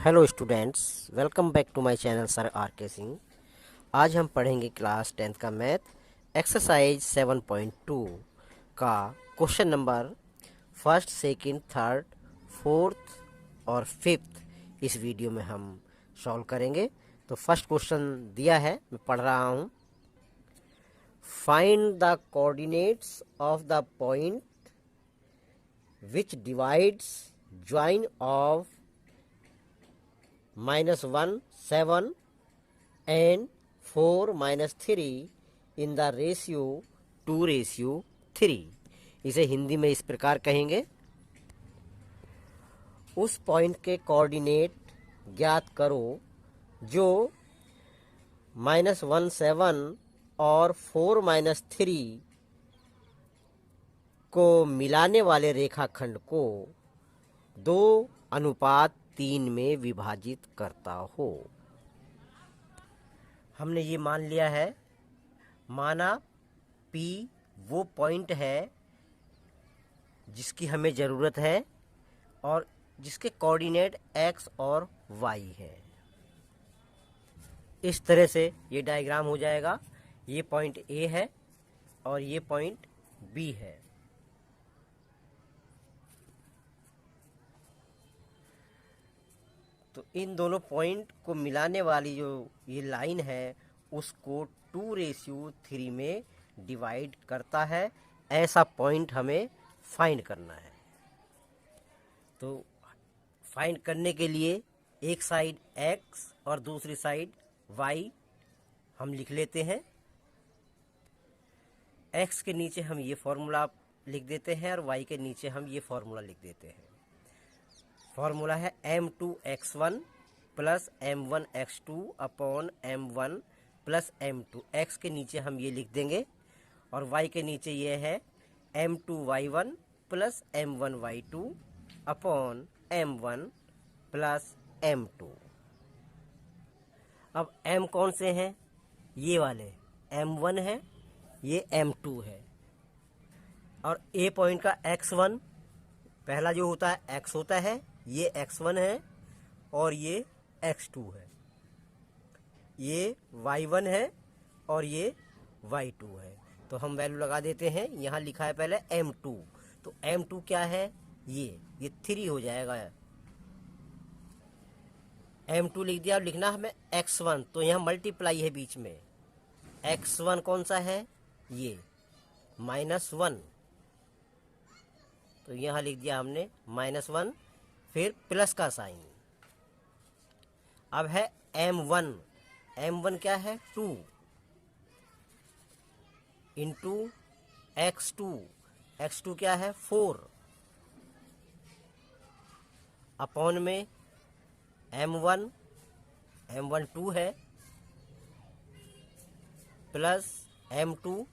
Hello students, welcome back to my channel sir R K Singh. आज हम पढ़ेंगे class 10th का मैथ एक्सरसाइज 7.2 का question number first, second, third, fourth और fifth इस वीडियो में हम सॉल्व करेंगे। तो फर्स्ट क्वेश्चन दिया है, मैं पढ़ रहा हूँ। Find the coordinates of the point which divides join of -1, 7 and 4 - 3 in the ratio 2:3। इसे हिंदी में इस प्रकार कहेंगे, उस पॉइंट के कोऑर्डिनेट ज्ञात करो जो -1, 7 और 4 - 3 को मिलाने वाले रेखाखंड को 2:3 में विभाजित करता हो। हमने ये मान लिया है, माना P वो पॉइंट है जिसकी हमें ज़रूरत है और जिसके कोऑर्डिनेट x और y है। इस तरह से ये डायग्राम हो जाएगा। ये पॉइंट A है और ये पॉइंट B है। तो इन दोनों पॉइंट को मिलाने वाली जो ये लाइन है उसको 2:3 में डिवाइड करता है। ऐसा पॉइंट हमें फाइंड करना है। तो फाइंड करने के लिए एक साइड x और दूसरी साइड y हम लिख लेते हैं। x के नीचे हम ये फॉर्मूला लिख देते हैं और y के नीचे हम ये फॉर्मूला लिख देते हैं। फॉर्मूला है m2x1 plus m1x2 upon m1 plus m2। x के नीचे हम ये लिख देंगे और y के नीचे ये है m2y1 plus m1y2 upon m1 plus m2। अब m कौन से हैं? ये वाले m1 है, ये m2 है। और a पॉइंट का x1 पहला जो होता है x होता है, ये x1 है और ये x2 है। ये y1 है और ये y2 है। तो हम वैल्यू लगा देते हैं। यहाँ लिखा है पहले m2, तो m2 क्या है? ये 3 हो जाएगा। m2 लिख दिया और लिखना हमें x1, तो यहाँ मल्टीप्लाई है बीच में। x1 कौन सा है? ये -1, तो यहाँ लिख दिया हमने -1, फिर प्लस का साइन। अब है m1 क्या है? 2 इंटू x2 क्या है? 4 अपॉन में m1 2 है प्लस m2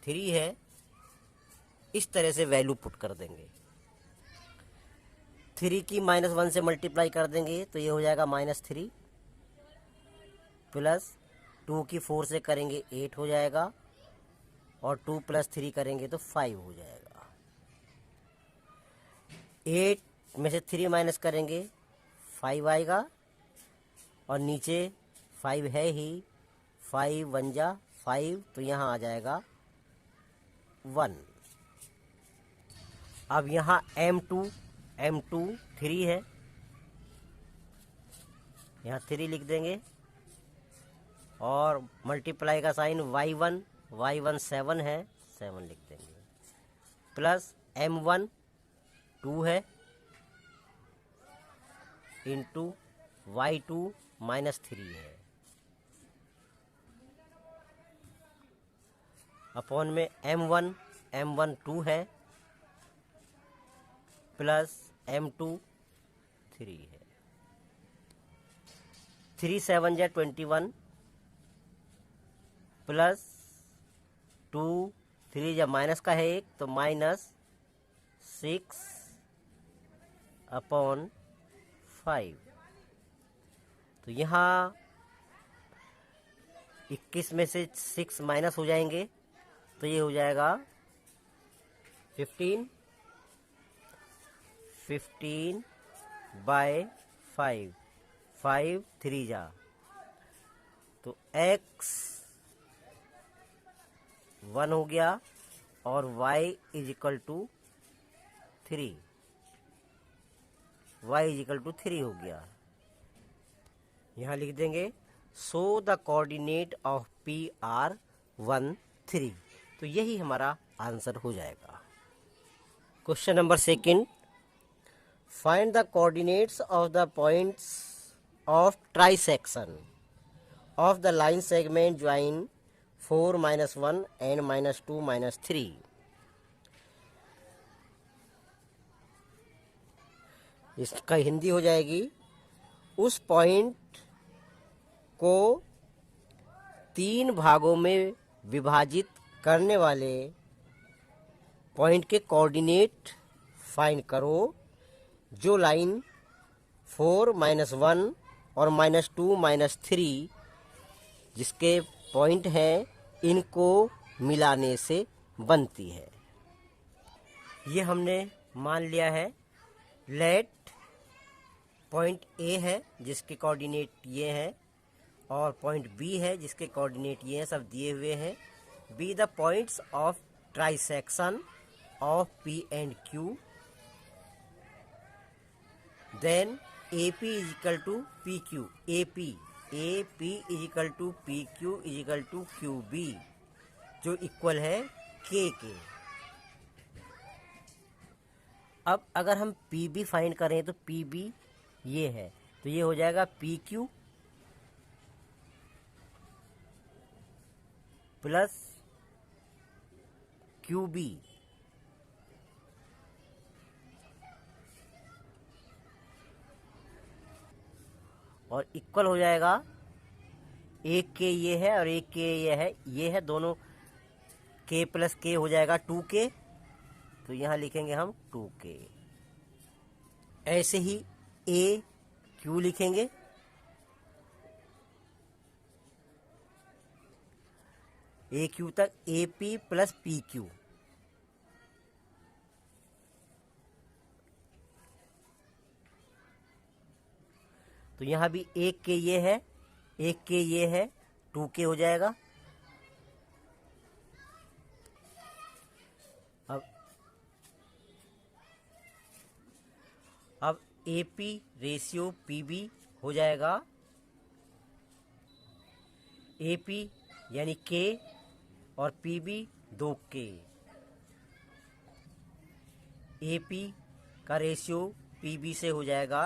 3 है। इस तरह से वैल्यू पुट कर देंगे। 3 की -1 से मल्टीप्लाई कर देंगे तो ये हो जाएगा -3, प्लस 2 की 4 से करेंगे 8 हो जाएगा और 2 + 3 करेंगे तो 5 हो जाएगा। 8 में से 3 माइनस करेंगे 5 आएगा और नीचे 5 है ही, 5 1 जा 5, तो यहाँ आ जाएगा 1। अब यहाँ m2 3 है, यहाँ 3 लिख देंगे और मल्टीप्लाई का साइन y1 7 है, 7 लिख देंगे, प्लस m1 2 है इंटू y2 -3 है अपॉन में m1 2 है प्लस m2 3 है। 3 7 जा 21 प्लस 2 3 जब माइनस का है एक तो -6 अपॉन 5। तो यहाँ 21 में से 6 माइनस हो जाएंगे तो ये हो जाएगा 15 15/5 5, 5 3 जा, तो x 1 हो गया और y is equal to 3, y is equal to 3 हो गया। यहाँ लिख देंगे so the coordinate of P are 1 3, तो यही हमारा आंसर हो जाएगा। Question number second, find the coordinates of the points of trisection of the line segment join 4 -1 and -2 -3। इसका हिंदी हो जाएगी, उस पॉइंट को 3 भागों में विभाजित करने वाले पॉइंट के कोऑर्डिनेट फाइंड करो जो लाइन 4 -1 और -2 -3 जिसके पॉइंट हैं इनको मिलाने से बनती है। ये हमने मान लिया है। लेट पॉइंट ए है जिसके कोऑर्डिनेट ये हैं और पॉइंट बी है जिसके कोऑर्डिनेट ये हैं, सब दिए हुए हैं। Be the points of trisection of P and Q, then A P is equal to P Q, A P is equal to P Q is equal to Q B, जो equal है के के। अब अगर हम पी बी फाइंड करें तो P B ये है, तो ये हो जाएगा P Q plus Q B, और इक्वल हो जाएगा एक के ये है और एक के ये है, दोनों के प्लस के हो जाएगा 2k, तो यहाँ लिखेंगे हम 2k। ऐसे ही ए क्यू लिखेंगे, ए क्यू तक A P plus P Q, तो यहाँ भी एक के ये है, एक के ये है, 2k हो जाएगा। अब AP रेशियो PB हो जाएगा AP यानी K और PB 2k। AP का रेशियो PB से हो जाएगा,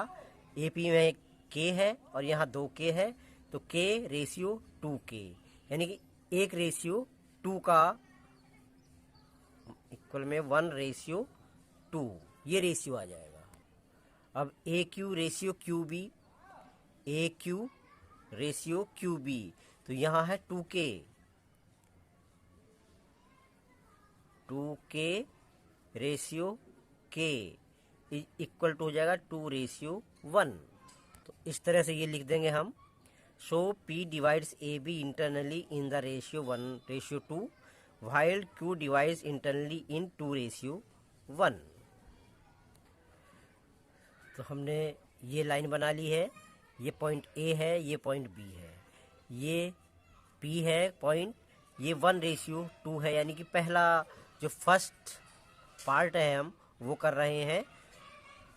AP में K है और यहाँ 2k है, तो K रेशियो 2k, यानी कि 1 रेशियो 2 का इक्वल में 1:2, ये रेशियो आ जाएगा। अब AQ ratio QB, AQ ratio QB, तो यहाँ है 2k, 2k ratio K equal to हो जाएगा 2:1। तो इस तरह से ये लिख देंगे हम, सो P divides AB internally in the ratio 1:2 while Q divides internally इन 2:1। तो हमने ये लाइन बना ली है, ये पॉइंट A है, ये पॉइंट B है, ये P है पॉइंट, ये 1:2 है, यानी कि पहला जो फर्स्ट पार्ट है हम वो कर रहे हैं।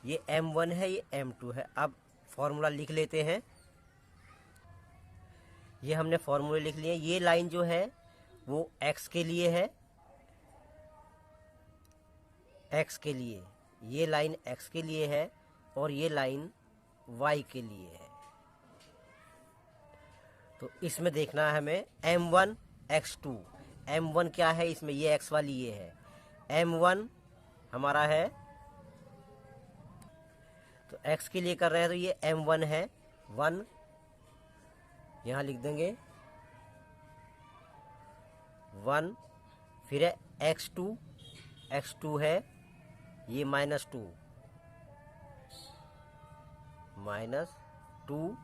ये M1 है, ये M2 है। अब फॉर्मूला लिख लेते हैं। ये हमने फॉर्मूले लिख लिए। ये लाइन जो है वो x के लिए है, x के लिए, ये लाइन x के लिए है और ये लाइन y के लिए है। तो इसमें देखना है हमें M1 x2, M1 क्या है इसमें, ये x वाली ये है, M1 हमारा है, तो x के लिए कर रहे हैं तो ये M1 है 1, यहाँ लिख देंगे 1, फिर है x2 है ये -2, -2,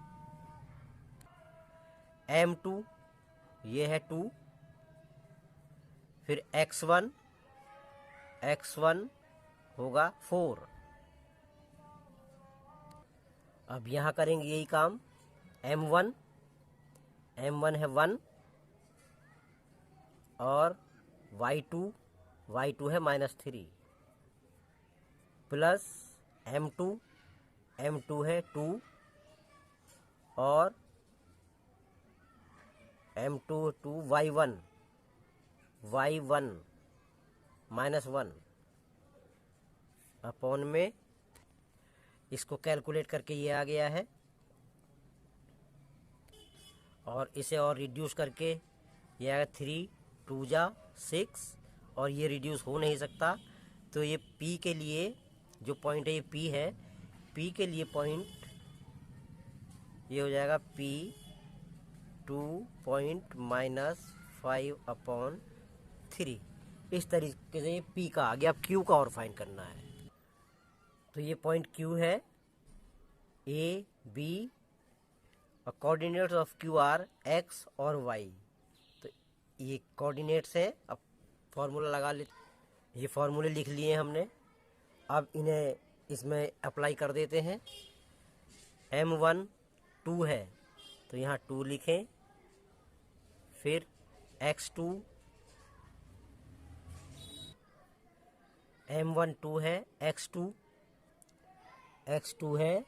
M2 ये है 2, फिर x1 होगा 4, अब यहाँ करेंगे यही काम। M1 है 1 और Y2 है -3 प्लस M2 है 2 और M2 2 Y1 -1 अपॉन में इसको कैलकुलेट करके ये आ गया है, और इसे और रिड्यूस करके ये आएगा 3 2 जा 6 और ये रिड्यूस हो नहीं सकता। तो ये P के लिए जो पॉइंट है ये P है, P के लिए पॉइंट ये हो जाएगा P 2.-5/3। इस तरीके से P का आ गया। अब Q का और फाइंड करना है। तो ये पॉइंट Q है, A B और coordinates of Q are X और Y। तो ये कोऑर्डिनेट्स हैं। अब फॉर्मूला लगा ले, ये फॉर्मूले लिख लिए हमने। अब इन्हें इसमें अप्लाई कर देते हैं। M1 2 है तो यहाँ 2 लिखें, फिर X2 M1 2 है, X2 है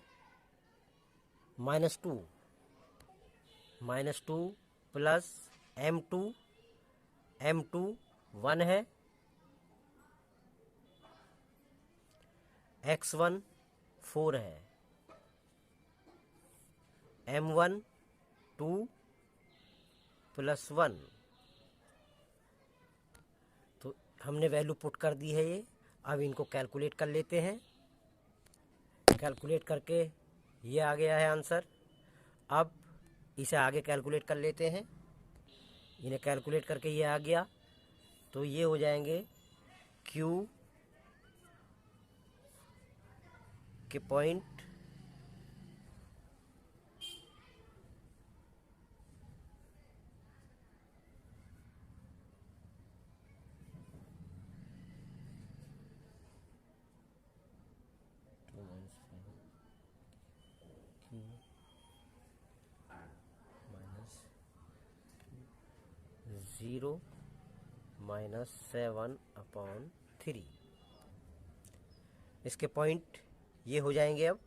-2 प्लस M2 1 है, X1 4 है, M1 2 + 1। तो हमने वैल्यू पुट कर दी है ये। अब इनको कैलकुलेट कर लेते हैं। कैलकुलेट करके ये आ गया है आंसर। अब इसे आगे कैलकुलेट कर लेते हैं। इन्हें कैलकुलेट करके ये आ गया, तो ये हो जाएंगे Q के पॉइंट -7/3। इसके पॉइंट ये हो जाएंगे अब